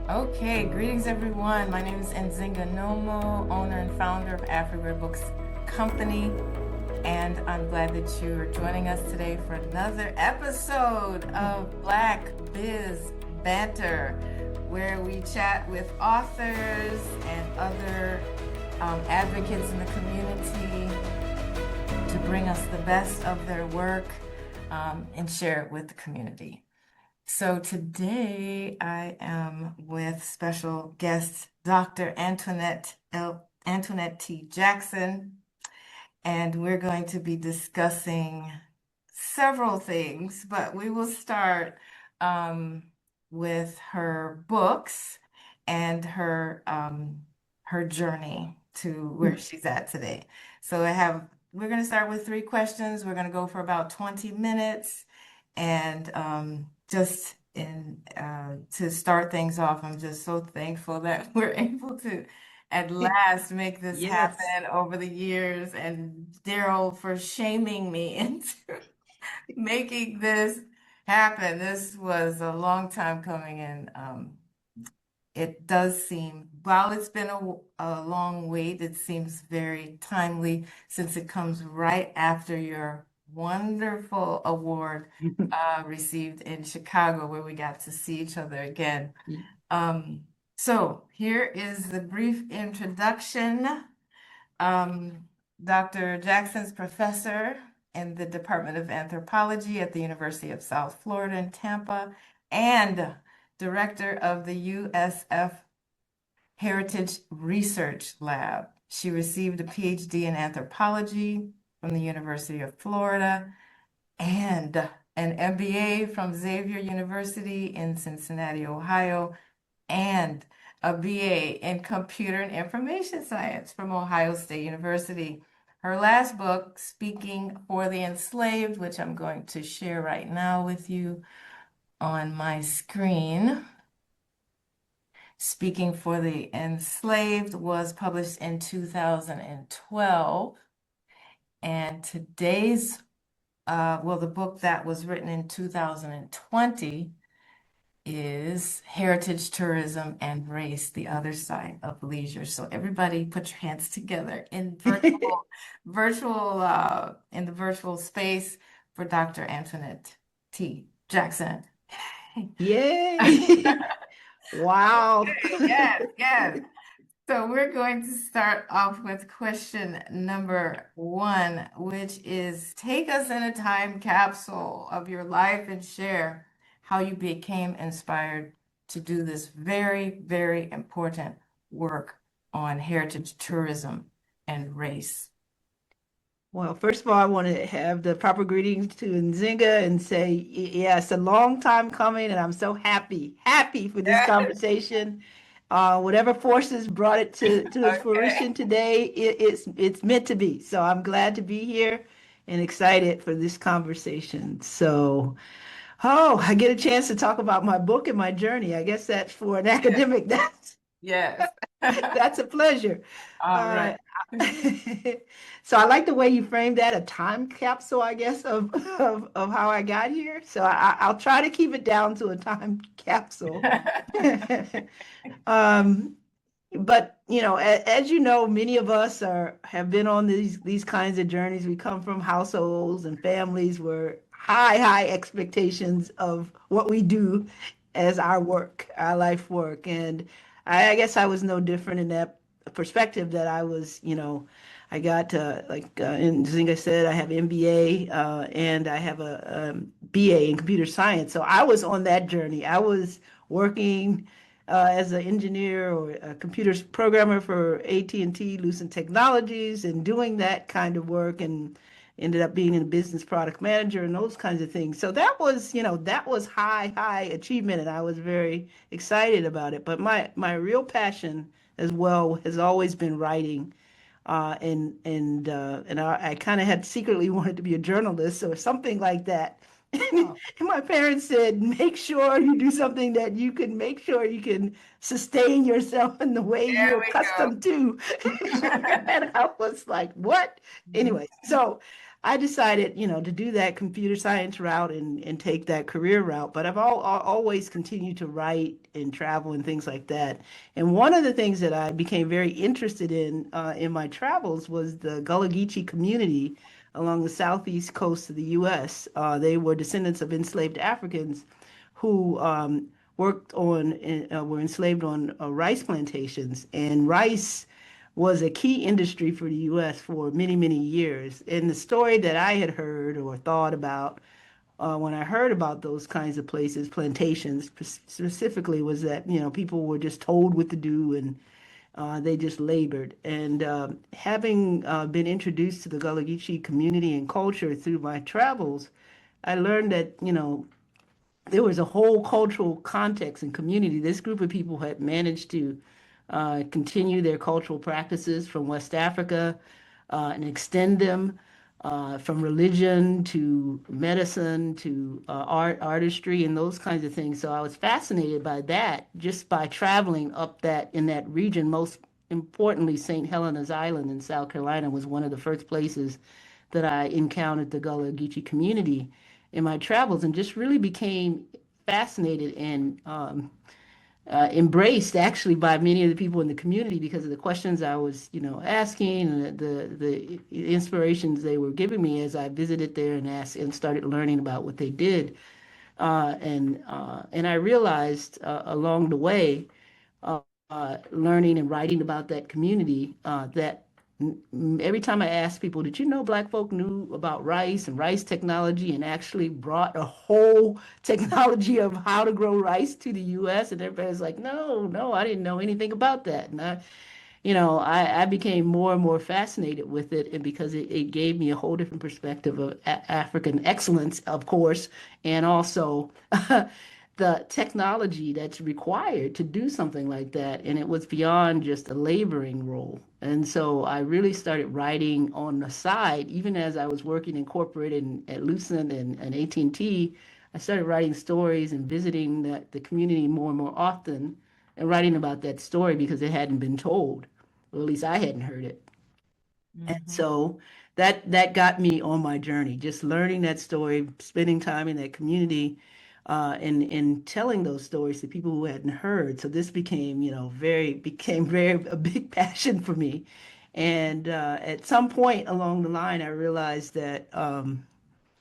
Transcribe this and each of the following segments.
Okay, greetings everyone. My name is Nzinga Nomo, owner and founder of Afriware Books company, and I'm glad that you are joining us today for another episode of Black Biz Banter, where we chat with authors and other advocates in the community to bring us the best of their work and share it with the community. So today I am with special guest Dr. Antoinette T. Jackson, and we're going to be discussing several things, but we will start with her books and her journey to where she's at today. So we're going to start with three questions. We're going to go for about 20 minutes. And just to start things off, I'm just so thankful that we're able to at last make this Yes. happen over the years. And Daryl for shaming me into making this happen. This was a long time coming, and it does seem, while it's been a long wait, it seems very timely since it comes right after your wonderful award received in Chicago, where we got to see each other again. Um, so here is the brief introduction. Dr. Jackson's professor in the Department of Anthropology at the University of South Florida in Tampa and director of the USF Heritage Research Lab. She received a PhD in anthropology from the University of Florida and an MBA from Xavier University in Cincinnati, Ohio, and a BA in Computer and Information Science from Ohio State University. Her last book, Speaking for the Enslaved, which I'm going to share right now with you on my screen. Speaking for the Enslaved was published in 2012. And today's, the book that was written in 2020 is Heritage Tourism and Race, the Other Side of Leisure. So everybody put your hands together in in the virtual space for Dr. Antoinette T. Jackson. Yay. Wow. Yes, yes. So we're going to start off with question number one, which is take us in a time capsule of your life and share how you became inspired to do this very, very important work on heritage tourism and race. Well, first of all, I want to have the proper greetings to Nzinga and say, yes, a long time coming, and I'm so happy for this conversation. Whatever forces brought it to its Okay. fruition today, it's meant to be. So I'm glad to be here and excited for this conversation. So, I get a chance to talk about my book and my journey. I guess that's for an academic. Yes. That's a pleasure. All Uh, right. so I like the way you framed that, a time capsule, I guess, of how I got here. So I'll try to keep it down to a time capsule. Um, but as you know, many of us have been on these kinds of journeys. We come from households and families where high expectations of what we do as our work, our life work. And I guess I was no different in that perspective that I was, I got and Zinga said, I have MBA and I have a BA in computer science. So I was on that journey. I was working as an engineer or a computer programmer for AT&T Lucent Technologies and doing that kind of work and ended up being a business product manager and those kinds of things. So that was, that was high achievement and I was very excited about it. But my real passion as well has always been writing. I kind of had secretly wanted to be a journalist or something like that. And my parents said, make sure you do something that you can make sure you can sustain yourself in the way There you're we go. accustomed to. And I was like, what? Anyway, so I decided, to do that computer science route and take that career route. But always continued to write and travel and things like that. And one of the things that I became very interested in my travels was the Gullah Geechee community along the southeast coast of the U.S. They were descendants of enslaved Africans who were enslaved on rice plantations, and rice was a key industry for the U.S. for many, many years. And the story that I had heard or thought about when I heard about those kinds of places, plantations specifically, was that, people were just told what to do and they just labored. And having been introduced to the Gullah Geechee community and culture through my travels, I learned that, there was a whole cultural context and community. This group of people had managed to continue their cultural practices from West Africa and extend them from religion to medicine to artistry, and those kinds of things. So I was fascinated by that just by traveling up in that region. Most importantly, St. Helena's Island in South Carolina was one of the first places that I encountered the Gullah Geechee community in my travels, and just really became fascinated and embraced actually by many of the people in the community because of the questions I was, asking, and the inspirations they were giving me as I visited there and asked and started learning about what they did. And I realized along the way, learning and writing about that community, that every time I asked people, did you know Black folk knew about rice and rice technology and actually brought a whole technology of how to grow rice to the US? And everybody's like, no, no, I didn't know anything about that. And I became more and more fascinated with it, and because it gave me a whole different perspective of African excellence, of course, and also the technology that's required to do something like that. And it was beyond just a laboring role. And so I really started writing on the side, even as I was working in corporate and at Lucent and AT&T. I started writing stories and visiting the community more and more often and writing about that story because it hadn't been told, or at least I hadn't heard it. And Mhm. so that got me on my journey, just learning that story, spending time in that community, and telling those stories to people who hadn't heard. So this became, became very a big passion for me. And at some point along the line, I realized that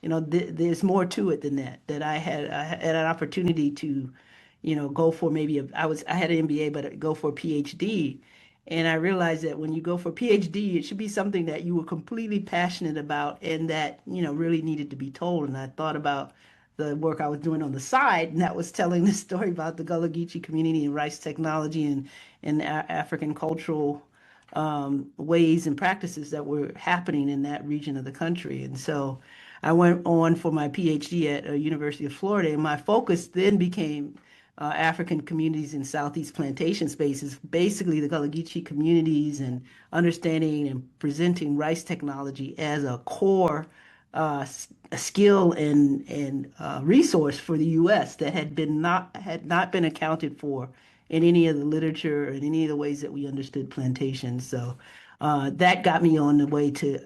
there's more to it than that. That I had an opportunity to, go for maybe I had an MBA, but go for a PhD. And I realized that when you go for a PhD, it should be something that you were completely passionate about and that, really needed to be told. And I thought about the work I was doing on the side, and that was telling the story about the Gullah Geechee community and rice technology and African cultural ways and practices that were happening in that region of the country. And so I went on for my PhD at University of Florida, and my focus then became African communities in Southeast plantation spaces, basically the Gullah Geechee communities, and understanding and presenting rice technology as a core skill and resource for the U.S. that had not been accounted for in any of the literature or in any of the ways that we understood plantations. So that got me on the way to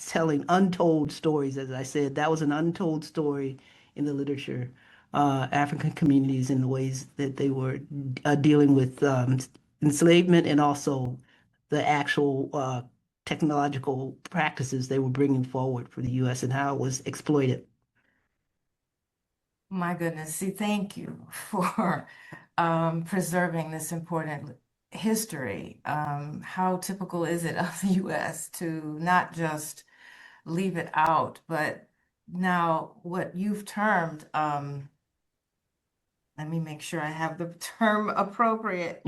telling untold stories. As I said, that was an untold story in the literature, African communities in the ways that they were dealing with enslavement and also the actual technological practices they were bringing forward for the U.S. and how it was exploited. My goodness. See, thank you for preserving this important history. How typical is it of the US to not just leave it out, but now what you've termed, let me make sure I have the term appropriate,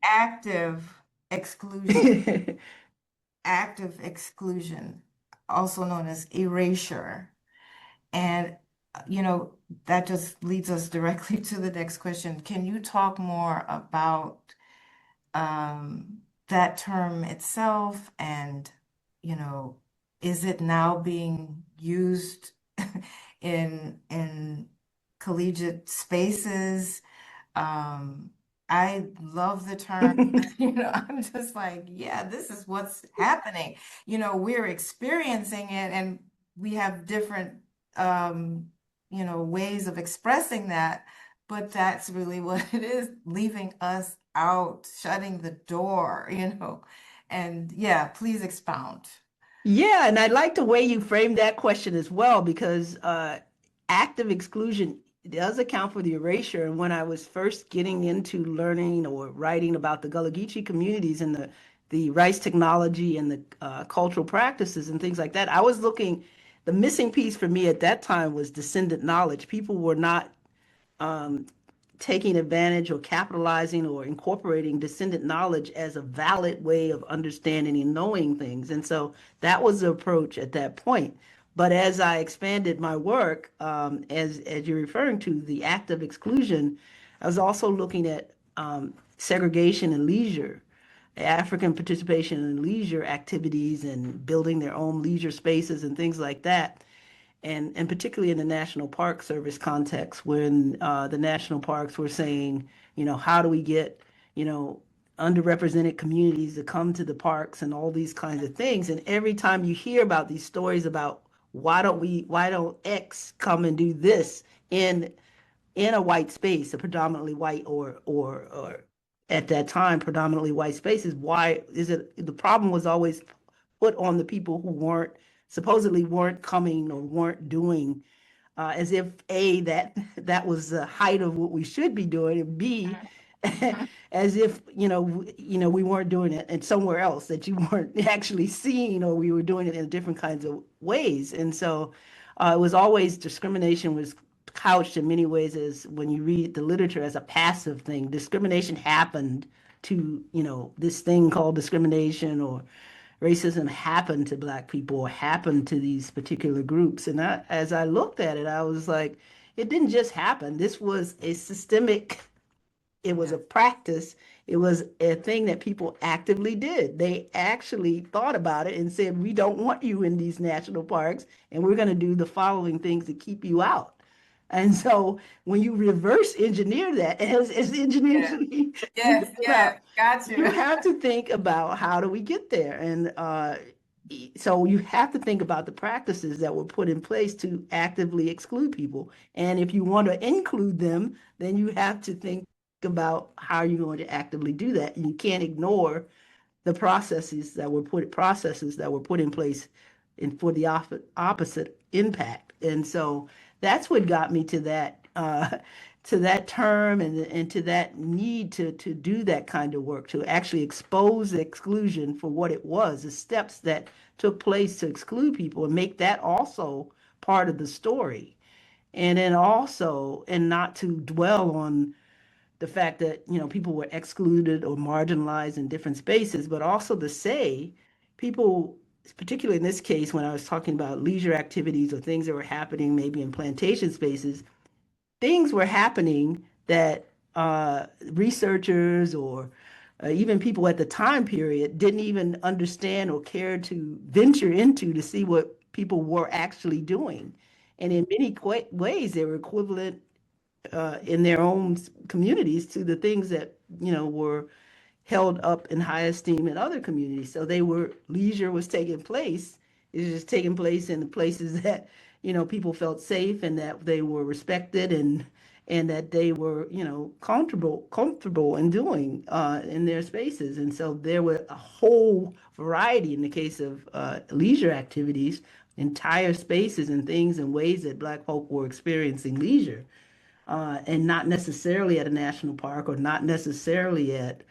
active exclusion, active exclusion, also known as erasure. And, that just leads us directly to the next question. Can you talk more about that term itself and, you know, is it now being used in collegiate spaces? Um, I love the term, I'm just like, yeah, this is what's happening. We're experiencing it and we have different ways of expressing that, but that's really what it is, leaving us out, shutting the door, And yeah, please expound. Yeah, and I like the way you framed that question as well, because active exclusion does account for the erasure. And when I was first getting into learning or writing about the Gullah Geechee communities and the rice technology and the cultural practices and things like that, I was looking, the missing piece for me at that time was descendant knowledge. People were not um, taking advantage or capitalizing or incorporating descendant knowledge as a valid way of understanding and knowing things. And so that was the approach at that point. But as I expanded my work, as you're referring to, the act of exclusion, I was also looking at segregation and leisure, African participation in leisure activities and building their own leisure spaces and things like that, and particularly in the National Park Service context, when the national parks were saying, how do we get, you know, underrepresented communities to come to the parks and all these kinds of things. And every time you hear about these stories about why don't X come and do this in a white space, a predominantly white or at that time predominantly white spaces, why is it the problem was always put on the people who weren't supposedly weren't coming or weren't doing, as if A, that was the height of what we should be doing, and B, as if we weren't doing it and somewhere else, that you weren't actually seeing, or we were doing it in different kinds of ways. And so it was always discrimination was couched in many ways as, when you read the literature, as a passive thing. Discrimination happened to, this thing called discrimination or racism happened to Black people or happened to these particular groups. And as I looked at it, I was like, it didn't just happen. This was a systemic, it was a Yes. practice, it was a thing that people actively did. They actually thought about it and said, we don't want you in these national parks, and we're going to do the following things to keep you out. And so when you reverse engineer that, as engineers, Yeah. we Yes, think about, yes, got you you. have to think about how do we get there. And so you have to think about the practices that were put in place to actively exclude people. And if you want to include them, then you have to think about how you're going to actively do that. And you can't ignore the processes that were put in place for the opposite impact. And so that's what got me to that term, and to that need to do that kind of work, to actually expose exclusion for what it was, the steps that took place to exclude people, and make that also part of the story. And then also, and not to dwell on the fact that people were excluded or marginalized in different spaces, but also to say people, particularly in this case when I was talking about leisure activities or things that were happening maybe in plantation spaces, things were happening that researchers or even people at the time period didn't even understand or care to venture into to see what people were actually doing. And in many ways, they were equivalent in their own communities to the things that were held up in high esteem in other communities. So leisure was taking place. It was just taking place in the places that people felt safe, and that they were respected, and that they were comfortable in doing in their spaces. And so there were a whole variety in the case of leisure activities, entire spaces and things and ways that Black folk were experiencing leisure, and not necessarily at a national park, or not necessarily at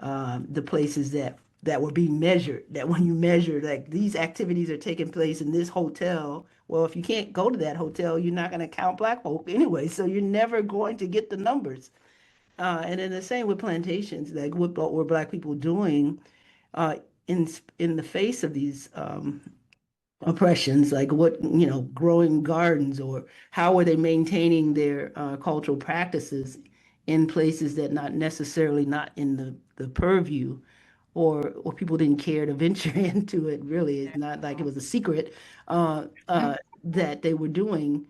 the places that were being measured. That when you measure, like, these activities are taking place in this hotel, well, if you can't go to that hotel, you're not going to count Black folk anyway, so you're never going to get the numbers. And then the same with plantations, like what were Black people doing uh, in the face of these oppressions, like what, growing gardens, or how are they maintaining their cultural practices in places that not necessarily not in the purview, or people didn't care to venture into it. Really, it's not like it was a secret that they were doing.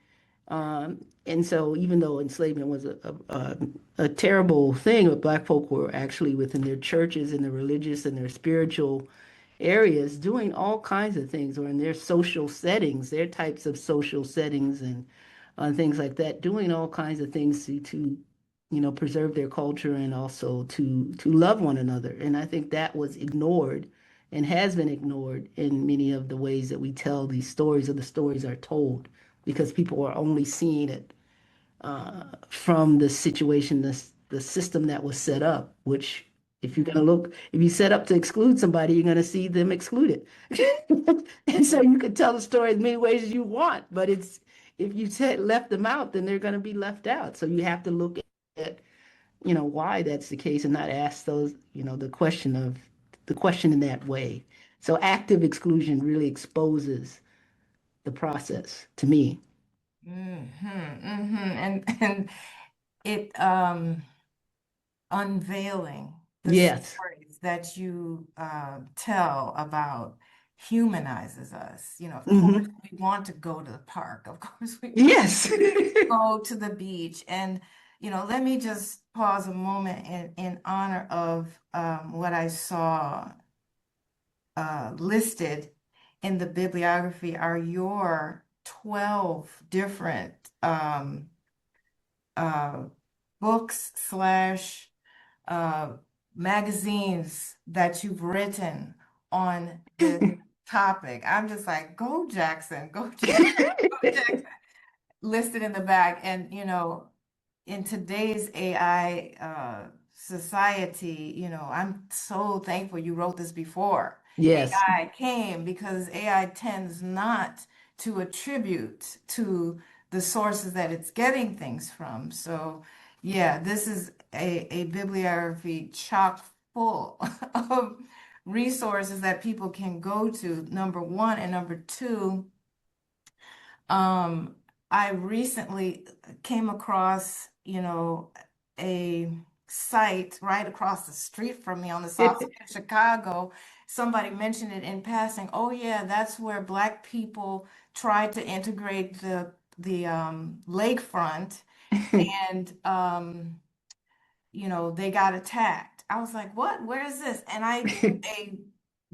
And so even though enslavement was a terrible thing, but Black folk were actually within their churches and their religious and their spiritual areas doing all kinds of things, or in their social settings, their types of social settings and things like that, doing all kinds of things to preserve their culture and also to love one another. And I think that was ignored and has been ignored in many of the ways that we tell these stories, or the stories are told, because people are only seeing it from the situation, the system that was set up, which if you're going to look, if you set up to exclude somebody, you're going to see them excluded. And so you can tell the story as many ways as you want, but it's, if you said left them out, then they're going to be left out. So you have to look at, why that's the case and not ask those, the question in that way. So active exclusion really exposes the process to me. And it unveiling the Yes. stories that you tell about humanizes us. You know, of course, Hmm. we want to go to the park. Of course, we want Yes. to go to the beach. And, let me just pause a moment in honor of what I saw listed in the bibliography are your 12 different uh, books slash uh, magazines that you've written on this topic. I'm just like, go Jackson, go Jackson, go Jackson, listed in the back. And, in today's AI society, I'm so thankful you wrote this before Yes. AI came, because AI tends not to attribute to the sources that it's getting things from. So, yeah, this is a bibliography chock full of resources that people can go to, number one. And number two, um, I recently came across, a site right across the street from me on the south side of Chicago. Somebody mentioned it in passing. Oh yeah, that's where Black people tried to integrate the lakefront, and they got attacked. I was like, what? Where is this? And I did a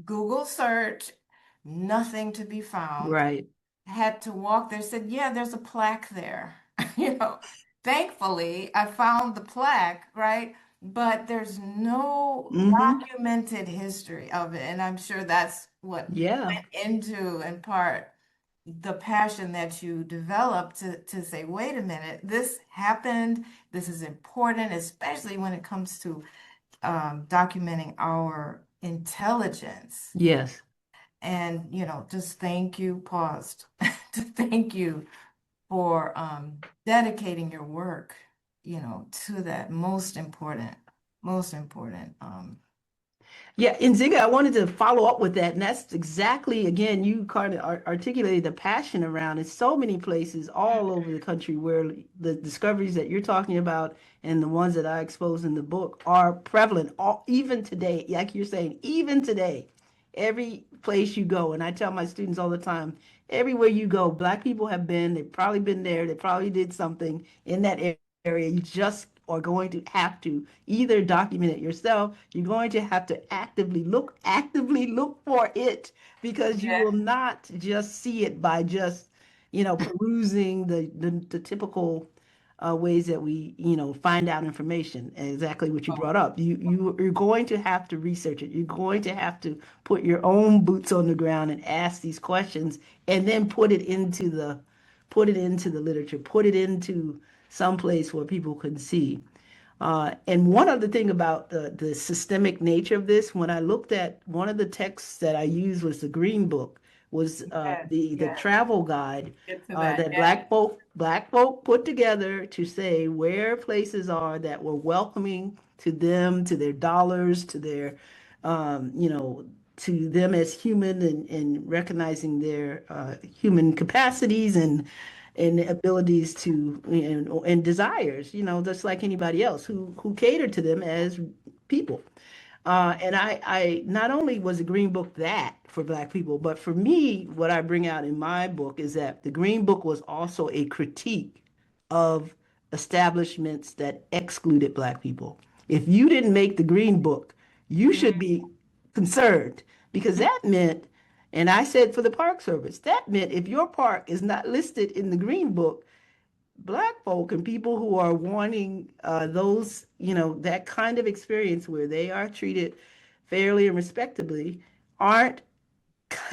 Google search, nothing to be found. Right. Had to walk there, said, yeah, there's a plaque there. You know, Thankfully, I found the plaque, right? But there's no Hmm. documented history of it. And I'm sure that's what Yeah. went into, in part, the passion that you developed to say, wait a minute, this happened. This is important, especially when it comes to documenting our intelligence. Yes. And, just thank you, paused to thank you for dedicating your work, to that most important. Yeah, and Ziga, I wanted to follow up with that. And that's exactly, again, you kind of articulated the passion around it. So many places all over the country where the discoveries that you're talking about and the ones that I expose in the book are prevalent, even today. Like you're saying, even today, every place you go, and I tell my students all the time, everywhere you go, Black people have been, they've probably been there, they probably did something in that area. You just are going to have to either document it yourself, you're going to have to actively look for it, because you will Yeah. not just see it by just, perusing the typical ways that we, find out information. And exactly what you brought up. You're going to have to research it. You're going to have to put your own boots on the ground and ask these questions, and then put it into the literature, put it into some place where people can see. And one other thing about the systemic nature of this, when I looked at one of the texts that I used was the Green Book, was Yes, the yes. travel guide Get to that. that Yes. black folk put together to say where places are that were welcoming to them, to their dollars, to their, you know, to them as human, and recognizing their human capacities and abilities to, and desires, just like anybody else who cater to them as people. And I not only was the Green Book that for Black people, but for me, what I bring out in my book is that the Green Book was also a critique of establishments that excluded Black people. If you didn't make the Green Book, you should be concerned, because that meant, and I said for the Park Service, that meant if your park is not listed in the Green Book, Black folk and people who are wanting those, that kind of experience where they are treated fairly and respectably, aren't,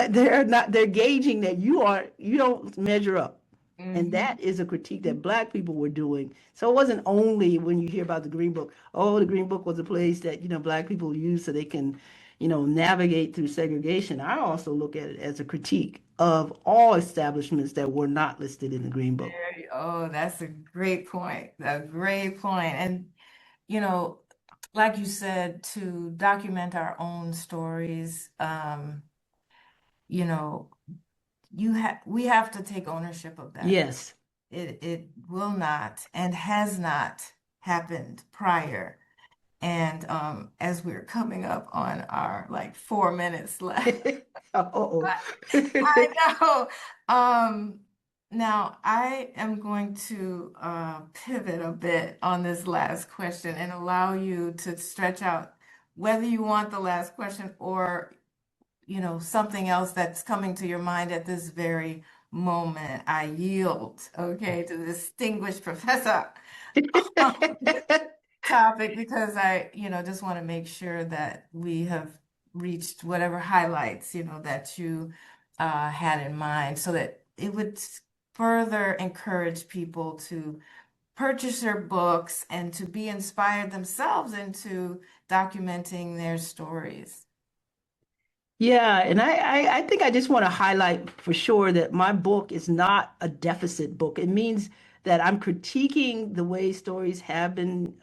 they're gauging that you don't measure up. And Mhm. that is a critique that Black people were doing. So it wasn't only when you hear about the Green Book, oh, the Green Book was a place that, Black people use so they can, navigate through segregation. I also look at it as a critique of all establishments that were not listed in the Green Book. Oh, that's a great point. A great point. And, you know, like you said, to document our own stories, you know, we have to take ownership of that. Yes. It will not and has not happened prior. And as we're coming up on our like 4 minutes left. Uh-oh. I know. Now I am going to pivot a bit on this last question and allow you to stretch out whether you want the last question or, something else that's coming to your mind at this very moment. I yield, okay, to the distinguished professor on this topic because I just want to make sure that we have reached whatever highlights, that you had in mind so that it would further encourage people to purchase your books and to be inspired themselves into documenting their stories. Yeah, and I think I just want to highlight for sure that my book is not a deficit book. It means that I'm critiquing the way stories have been,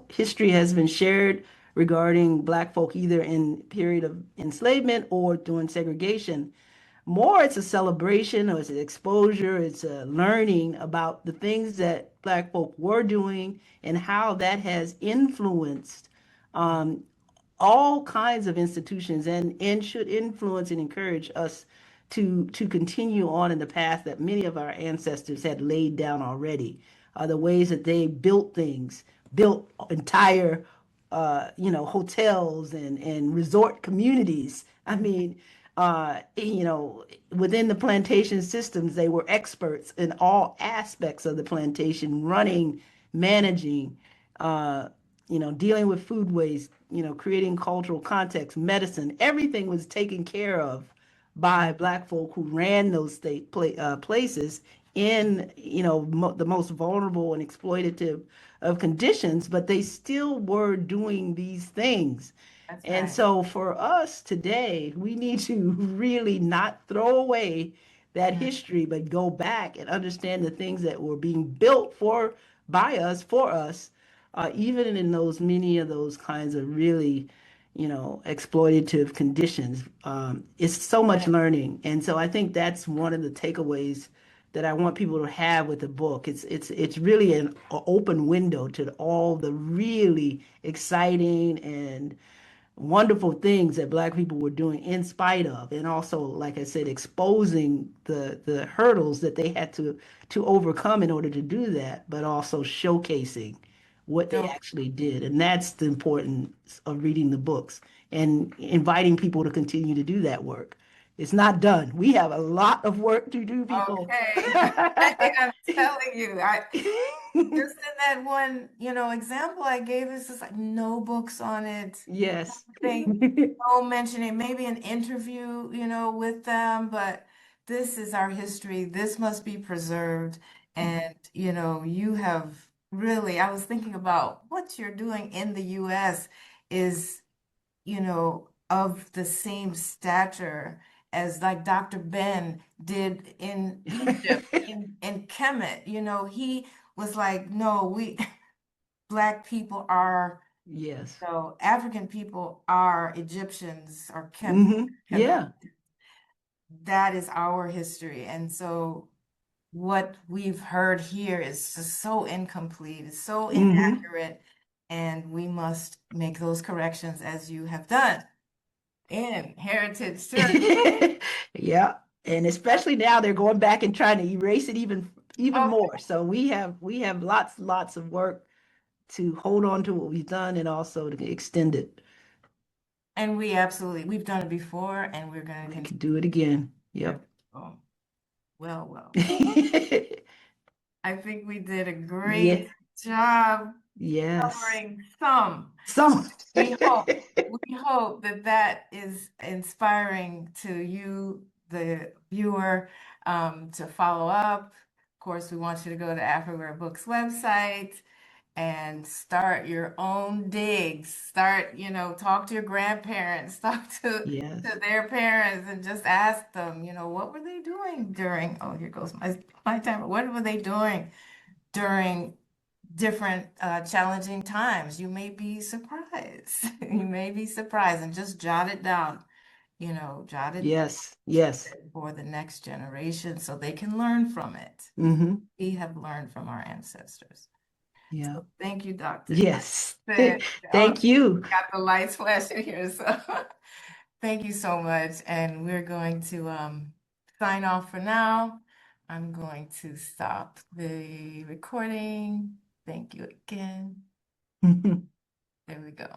history has been shared regarding Black folk, either in period of enslavement or during segregation. More, it's a celebration or it's an exposure, it's a learning about the things that Black folk were doing and how that has influenced um, all kinds of institutions and should influence and encourage us to continue on in the path that many of our ancestors had laid down already. The ways that they built things, built entire hotels and resort communities. I mean, within the plantation systems, they were experts in all aspects of the plantation, running, managing, uh, dealing with food waste, creating cultural context, medicine, everything was taken care of by Black folk who ran those places in, the most vulnerable and exploitative of conditions, but they still were doing these things. That's And right. so for us today, we need to really not throw away that Mm. history, but go back and understand the things that were being built by us, for us, even in those many of those kinds of really, exploitative conditions. It's so much Right. learning, and so I think that's one of the takeaways that I want people to have with the book. It's really an open window to all the really exciting and wonderful things that Black people were doing in spite of, and also, like I said, exposing the hurdles that they had to overcome in order to do that, but also showcasing what they So, actually did. And that's the importance of reading the books and inviting people to continue to do that work. It's not done. We have a lot of work to do, people. okay. I'm telling you, just in that one, example I gave, it's just like no books on it. Yes. Thing, no mentioning, maybe an interview, with them, but this is our history. This must be preserved. And, you have really, I was thinking about what you're doing in the US is, of the same stature as like Dr. Ben did in Egypt, in Kemet. He was like, no, Black people are, Yes. African people are Egyptians or Kemet. Yeah. That is our history. And so what we've heard here is just so incomplete, it's so hmm inaccurate, and we must make those corrections as you have done in Heritage Church. Yeah. And especially now they're going back and trying to erase it even Oh, more. So we have lots of work to hold on to what we've done and also to extend it. And we've done it before, and we're going to We continue. can do it again. Yep. Oh, well. I think we did a Yeah. great job Yes. covering some. So, We hope that that is inspiring to you, the viewer, to follow up. Of course, we want you to go to Afriware Books website and start your own digs. Start, talk to your grandparents, talk yes. to their parents, and just ask them, what were they doing during, oh, here goes my timer. What were they doing during different challenging times? You may be surprised. You may be surprised, and just jot it down, jot it Yes. Yes. for the next generation so they can learn from it. Mm-hmm. We have learned from our ancestors. Yeah. So thank you, Doctor. Yes. Oh, Thank you. got the lights flashing here, so thank you so much. And we're going to sign off for now. I'm going to stop the recording. Thank you again. There we go.